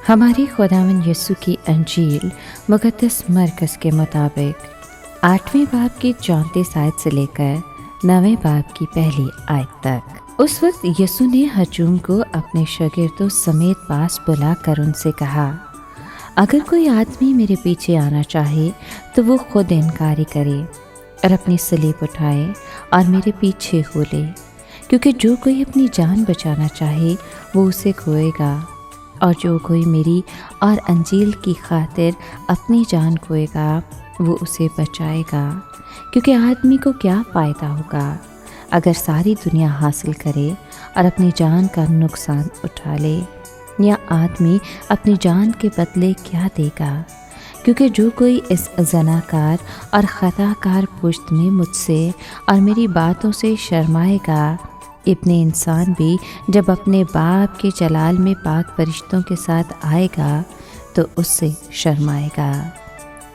हमारी खुदावंद यीशु की अंजील मुक़द्दस मरकज़ के मुताबिक 8वें बाब की 34 आयत से लेकर 9वें बाब की पहली आयत तक। उस वक्त यीशु ने हजूम को अपने शागिर्दों समेत पास बुलाकर उनसे कहा, अगर कोई आदमी मेरे पीछे आना चाहे तो वो खुद इनकारी करे और अपनी सलीब उठाए और मेरे पीछे हो ले, क्योंकि जो कोई अपनी जान बचाना चाहे वो उसे खोएगा, और जो कोई मेरी और अंजील की खातिर अपनी जान खोएगा वो उसे बचाएगा। क्योंकि आदमी को क्या फ़ायदा होगा अगर सारी दुनिया हासिल करे और अपनी जान का नुकसान उठा ले, या आदमी अपनी जान के बदले क्या देगा। क्योंकि जो कोई इस ज़नाकार और ख़ताकार पुश्त में मुझसे और मेरी बातों से शर्माएगा, इब्ने इंसान भी जब अपने बाप के जलाल में पाक फरिश्तों के साथ आएगा तो उससे शर्माएगा।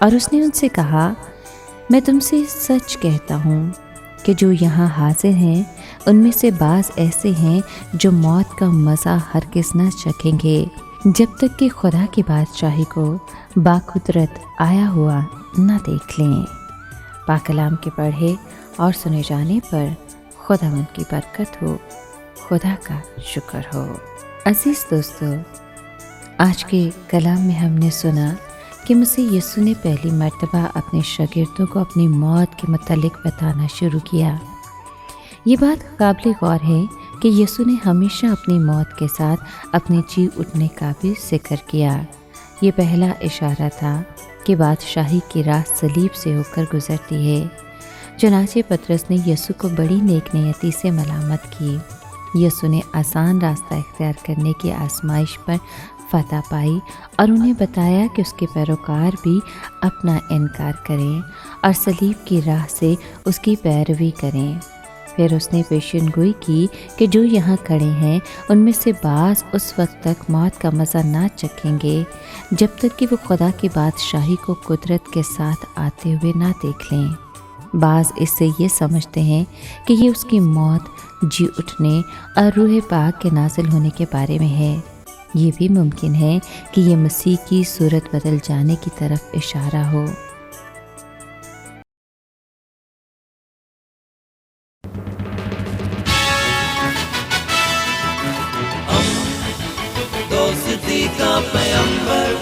और उसने उनसे कहा, मैं तुमसे सच कहता हूँ कि जो यहाँ हाजिर हैं उनमें से बाज़ ऐसे हैं जो मौत का मज़ा हरगिज़ न चखेंगे जब तक कि खुदा की बादशाही को बाकुदरत आया हुआ न देख लें। पाक कलाम के पढ़े और सुने जाने पर खुदावंद की बरकत हो, खुदा का शुक्र हो। अजीज़ दोस्तों, आज के कलाम में हमने सुना कि मसीह यीशु ने पहली मर्तबा अपने शागिर्दों को अपनी मौत के मुतालिक बताना शुरू किया। ये बात काबिल गौर है कि यीशु ने हमेशा अपनी मौत के साथ अपने जी उठने का भी जिक्र किया। ये पहला इशारा था कि बादशाही की राह सलीब से होकर गुजरती है। चनाचे पतरस ने यीशु को बड़ी नेक नियति से मलामत की। यीशु ने आसान रास्ता इख्तियार करने की आजमाइश पर फतह पाई और उन्हें बताया कि उसके पैरोकार भी अपना इनकार करें और सलीब की राह से उसकी पैरवी करें। फिर उसने पेशेनगोई की कि जो यहाँ खड़े हैं उनमें से बाज़ उस वक्त तक मौत का मज़ा ना चखेंगे जब तक कि वो खुदा की बादशाही को कुदरत के साथ आते हुए ना देख लें। बाज़ इससे ये समझते हैं कि ये उसकी मौत, जी उठने और रूह पाक के नाजिल होने के बारे में है। ये भी मुमकिन है कि ये मसीह की सूरत बदल जाने की तरफ इशारा हो। दोस्ती का पैगंबर,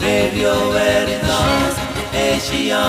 रेडियो वेरितास एशिया।